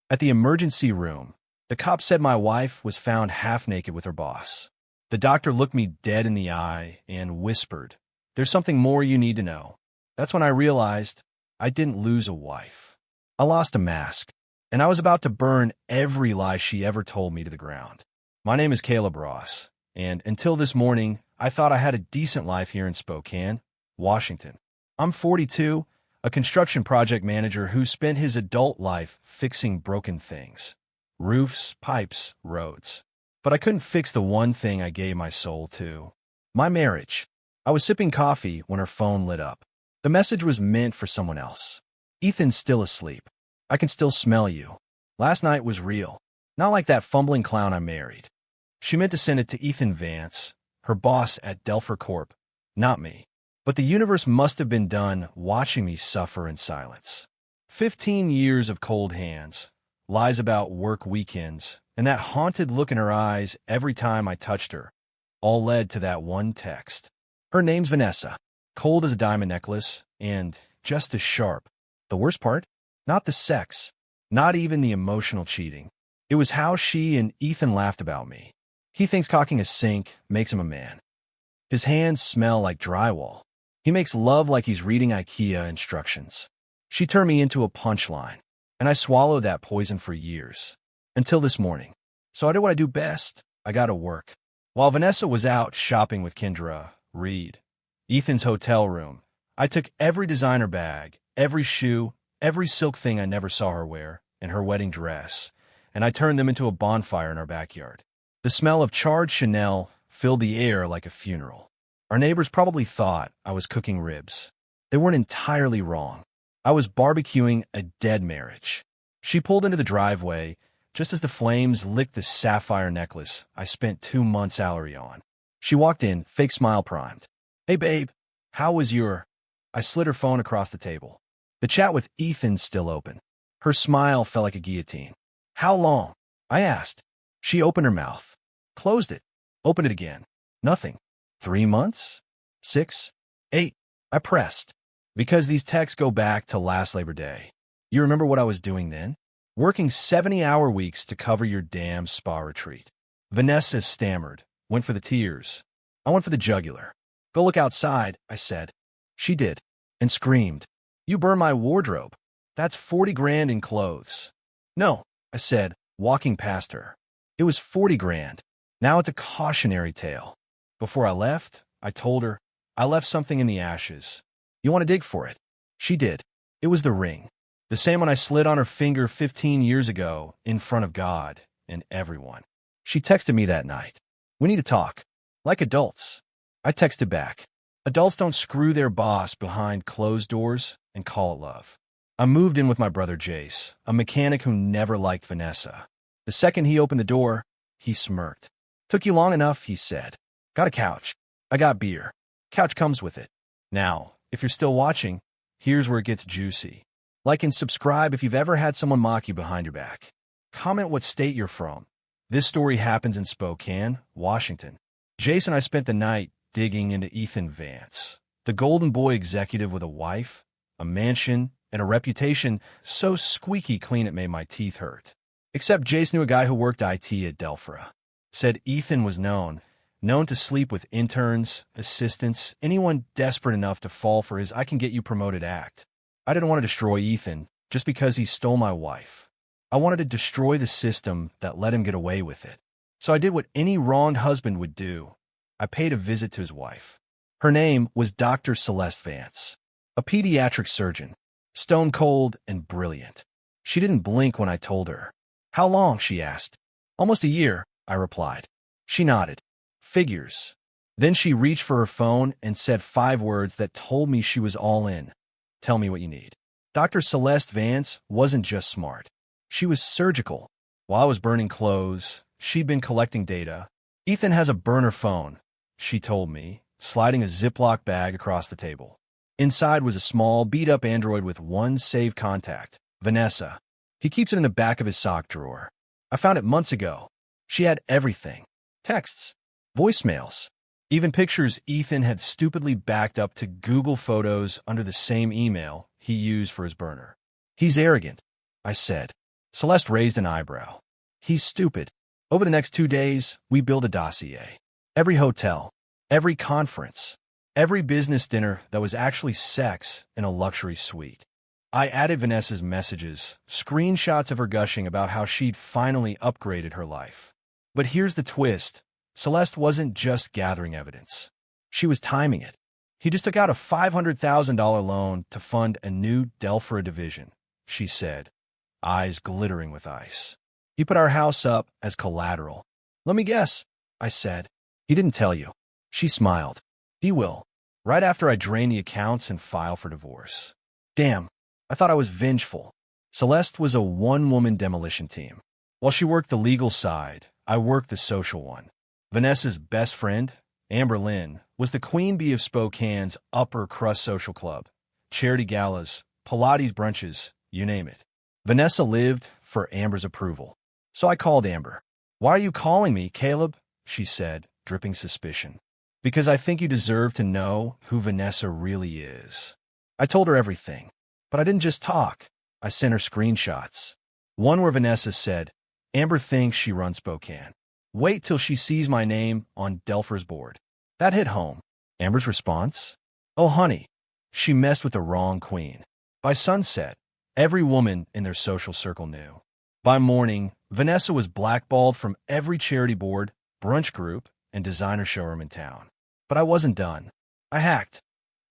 At the emergency room, the cop said my wife was found half naked with her boss. The doctor looked me dead in the eye and whispered, "There's something more you need to know." That's when I realized I didn't lose a wife. I lost a mask, and I was about to burn every lie she ever told me to the ground. My name is Caleb Ross, and until this morning, I thought I had a decent life here in Spokane, Washington. I'm 42, a construction project manager who spent his adult life fixing broken things. Roofs, pipes, roads. But I couldn't fix the one thing I gave my soul to. My marriage. I was sipping coffee when her phone lit up. The message was meant for someone else. "Ethan's still asleep. I can still smell you. Last night was real. Not like that fumbling clown I married." She meant to send it to Ethan Vance, her boss at Delpher Corp., not me. But the universe must have been done watching me suffer in silence. 15 years of cold hands, lies about work weekends, and that haunted look in her eyes every time I touched her, all led to that one text. Her name's Vanessa, cold as a diamond necklace, and just as sharp. The worst part? Not the sex, not even the emotional cheating. It was how she and Ethan laughed about me. He thinks caulking a sink makes him a man. His hands smell like drywall. He makes love like he's reading IKEA instructions. She turned me into a punchline, and I swallowed that poison for years. Until this morning. So I did what I do best. I got to work. While Vanessa was out shopping with Kendra, Reed, Ethan's hotel room, I took every designer bag, every shoe, every silk thing I never saw her wear, and her wedding dress, and I turned them into a bonfire in our backyard. The smell of charred Chanel filled the air like a funeral. Our neighbors probably thought I was cooking ribs. They weren't entirely wrong. I was barbecuing a dead marriage. She pulled into the driveway just as the flames licked the sapphire necklace I spent 2 months' salary on. She walked in, fake smile primed. "Hey, babe, how was your—" I slid her phone across the table. The chat with Ethan's still open. Her smile felt like a guillotine. "How long?" I asked. She opened her mouth, closed it, opened it again. Nothing. 3 months? 6? 8? I pressed. "Because these texts go back to last Labor Day. You remember what I was doing then? Working 70-hour weeks to cover your damn spa retreat." Vanessa stammered, went for the tears. I went for the jugular. "Go look outside," I said. She did, and screamed, "You burned my wardrobe. That's 40 grand in clothes." "No," I said, walking past her. "It was 40 grand. Now it's a cautionary tale. Before I left, I told her, I left something in the ashes. You want to dig for it?" She did. It was the ring. The same one I slid on her finger 15 years ago in front of God and everyone. She texted me that night. "We need to talk. Like adults." I texted back. "Adults don't screw their boss behind closed doors and call it love." I moved in with my brother Jace, a mechanic who never liked Vanessa. The second he opened the door, he smirked. "Took you long enough," he said. "Got a couch. I got beer. Couch comes with it." Now, if you're still watching, here's where it gets juicy. Like and subscribe if you've ever had someone mock you behind your back. Comment what state you're from. This story happens in Spokane, Washington. Jason and I spent the night digging into Ethan Vance, the golden boy executive with a wife, a mansion, and a reputation so squeaky clean it made my teeth hurt. Except Jace knew a guy who worked IT at Delphra. Said Ethan was known to sleep with interns, assistants, anyone desperate enough to fall for his "I can get you promoted" act. I didn't want to destroy Ethan just because he stole my wife. I wanted to destroy the system that let him get away with it. So I did what any wronged husband would do. I paid a visit to his wife. Her name was Dr. Celeste Vance, a pediatric surgeon, stone cold and brilliant. She didn't blink when I told her. "How long?" she asked. "Almost a year," I replied. She nodded. "Figures." Then she reached for her phone and said 5 words that told me she was all in. "Tell me what you need." Dr. Celeste Vance wasn't just smart. She was surgical. While I was burning clothes, she'd been collecting data. "Ethan has a burner phone," she told me, sliding a Ziploc bag across the table. Inside was a small, beat-up Android with one saved contact, Vanessa. He keeps it in the back of his sock drawer. I found it months ago. She had everything. Texts, voicemails, even pictures Ethan had stupidly backed up to Google Photos under the same email he used for his burner. "He's arrogant," I said. Celeste raised an eyebrow. He's stupid. Over the next 2 days, we build a dossier. Every hotel, every conference, every business dinner that was actually sex in a luxury suite. I added Vanessa's messages, screenshots of her gushing about how she'd finally upgraded her life. But here's the twist. Celeste wasn't just gathering evidence. She was timing it. He just took out a $500,000 loan to fund a new Delphra division, she said, eyes glittering with ice. He put our house up as collateral. Let me guess, I said. He didn't tell you. She smiled. He will. Right after I drain the accounts and file for divorce. Damn, I thought I was vengeful. Celeste was a one-woman demolition team. While she worked the legal side, I worked the social one. Vanessa's best friend, Amber Lynn, was the queen bee of Spokane's upper-crust social club. Charity galas, Pilates brunches, you name it. Vanessa lived for Amber's approval. So I called Amber. Why are you calling me, Caleb? She said, dripping suspicion. Because I think you deserve to know who Vanessa really is. I told her everything. But I didn't just talk. I sent her screenshots. One where Vanessa said, Amber thinks she runs Spokane. Wait till she sees my name on Delphra's board. That hit home. Amber's response? Oh, honey, she messed with the wrong queen. By sunset, every woman in their social circle knew. By morning, Vanessa was blackballed from every charity board, brunch group, and designer showroom in town. But I wasn't done. I hacked.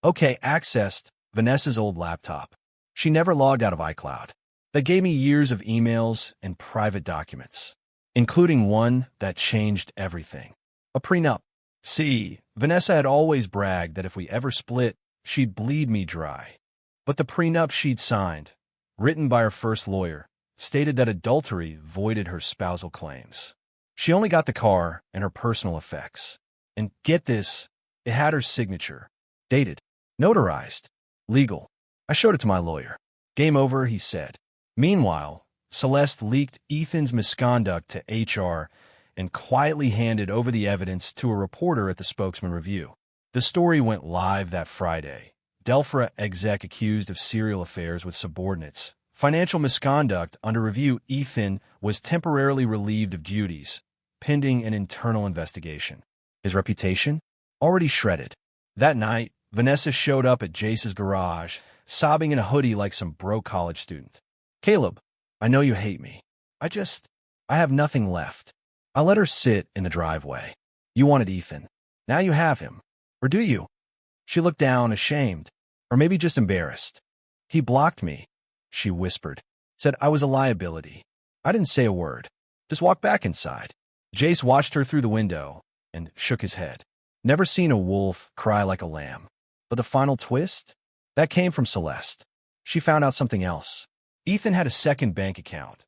Okay, accessed Vanessa's old laptop. She never logged out of iCloud. That gave me years of emails and private documents, including one that changed everything. A prenup. See, Vanessa had always bragged that if we ever split, she'd bleed me dry. But the prenup she'd signed, written by her first lawyer, stated that adultery voided her spousal claims. She only got the car and her personal effects. And get this, it had her signature. Dated. Notarized. Legal. I showed it to my lawyer. Game over, he said. Meanwhile, Celeste leaked Ethan's misconduct to HR and quietly handed over the evidence to a reporter at the Spokesman Review. The story went live that Friday. Delphra exec accused of serial affairs with subordinates. Financial misconduct under review. Ethan was temporarily relieved of duties, pending an internal investigation. His reputation? Already shredded. That night, Vanessa showed up at Jace's garage, sobbing in a hoodie like some broke college student. Caleb, I know you hate me. I have nothing left. I let her sit in the driveway. You wanted Ethan. Now you have him. Or do you? She looked down, ashamed. Or maybe just embarrassed. He blocked me, she whispered. Said I was a liability. I didn't say a word. Just walked back inside. Jace watched her through the window and shook his head. Never seen a wolf cry like a lamb. But the final twist? That came from Celeste. She found out something else. Ethan had a second bank account,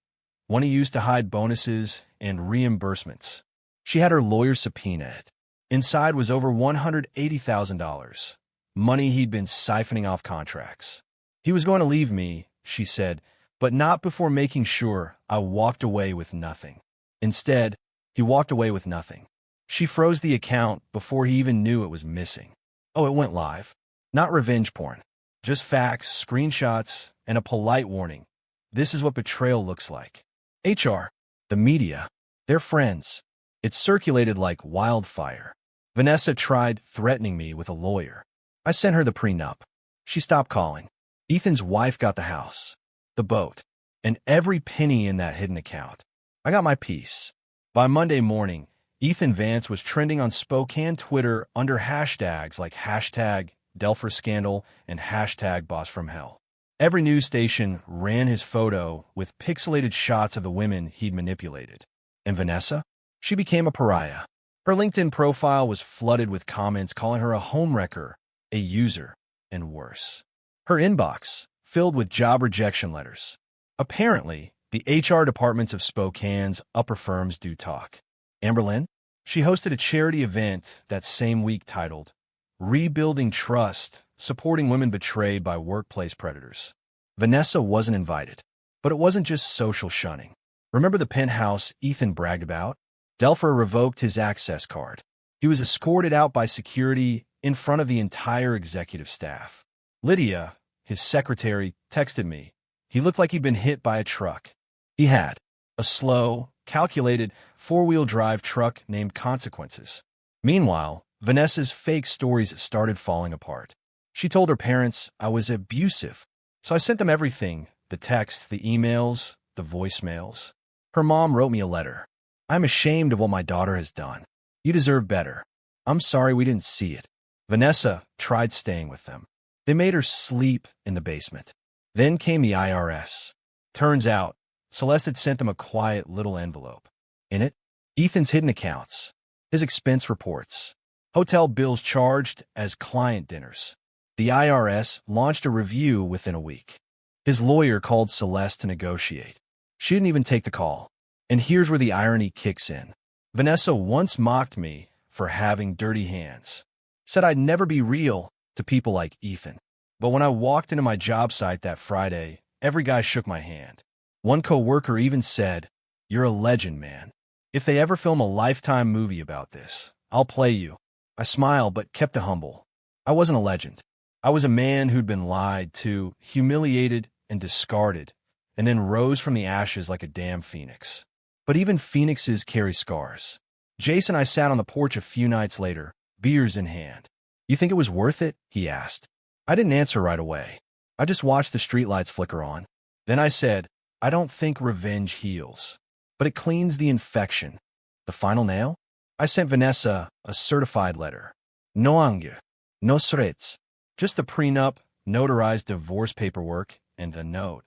one he used to hide bonuses and reimbursements. She had her lawyer subpoena it. Inside was over $180,000, money he'd been siphoning off contracts. He was going to leave me, she said, but not before making sure I walked away with nothing. Instead, he walked away with nothing. She froze the account before he even knew it was missing. Oh, it went live. Not revenge porn. Just facts, screenshots, and a polite warning. This is what betrayal looks like. HR, the media, they're friends. It circulated like wildfire. Vanessa tried threatening me with a lawyer. I sent her the prenup. She stopped calling. Ethan's wife got the house, the boat, and every penny in that hidden account. I got my piece. By Monday morning, Ethan Vance was trending on Spokane Twitter under hashtags like hashtag Delphra Scandal and hashtag Boss from Hell. Every news station ran his photo with pixelated shots of the women he'd manipulated. And Vanessa? She became a pariah. Her LinkedIn profile was flooded with comments calling her a homewrecker, a user, and worse. Her inbox filled with job rejection letters. Apparently, the HR departments of Spokane's upper firms do talk. Amber Lynn? She hosted a charity event that same week titled, Rebuilding Trust, Supporting Women Betrayed by Workplace Predators. Vanessa wasn't invited. But it wasn't just social shunning. Remember the penthouse Ethan bragged about? Delphra revoked his access card. He was escorted out by security in front of the entire executive staff. Lydia, his secretary, texted me. He looked like he'd been hit by a truck. He had a slow, calculated, four-wheel drive truck named Consequences. Meanwhile, Vanessa's fake stories started falling apart. She told her parents I was abusive, so I sent them everything: the texts, the emails, the voicemails. Her mom wrote me a letter. I'm ashamed of what my daughter has done. You deserve better. I'm sorry we didn't see it. Vanessa tried staying with them. They made her sleep in the basement. Then came the IRS. Turns out, Celeste had sent them a quiet little envelope. In it, Ethan's hidden accounts, his expense reports, hotel bills charged as client dinners. The IRS launched a review within a week. His lawyer called Celeste to negotiate. She didn't even take the call. And here's where the irony kicks in. Vanessa once mocked me for having dirty hands, said I'd never be real to people like Ethan. But when I walked into my job site that Friday, every guy shook my hand. One coworker even said, "You're a legend, man. If they ever film a Lifetime movie about this, I'll play you." I smiled but kept it humble. I wasn't a legend. I was a man who'd been lied to, humiliated, and discarded, and then rose from the ashes like a damn phoenix. But even phoenixes carry scars. Jason and I sat on the porch a few nights later, beers in hand. "You think it was worth it?" he asked. I didn't answer right away. I just watched the streetlights flicker on. Then I said, "I don't think revenge heals, but it cleans the infection." The final nail? I sent Vanessa a certified letter. No anger, no threats, just the prenup, notarized divorce paperwork, and a note.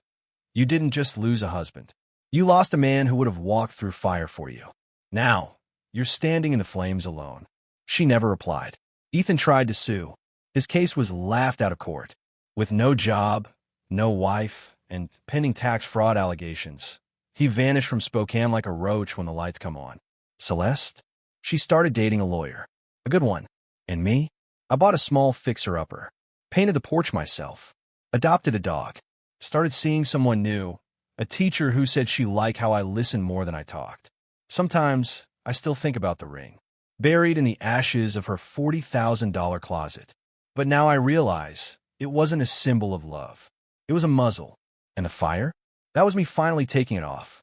"You didn't just lose a husband. You lost a man who would have walked through fire for you. Now, you're standing in the flames alone." She never replied. Ethan tried to sue. His case was laughed out of court. With no job, no wife, and pending tax fraud allegations, he vanished from Spokane like a roach when the lights come on. Celeste? She started dating a lawyer. A good one. And me? I bought a small fixer-upper. Painted the porch myself. Adopted a dog. Started seeing someone new. A teacher who said she liked how I listened more than I talked. Sometimes, I still think about the ring, buried in the ashes of her $40,000 closet. But now I realize it wasn't a symbol of love. It was a muzzle. And the fire? That was me finally taking it off.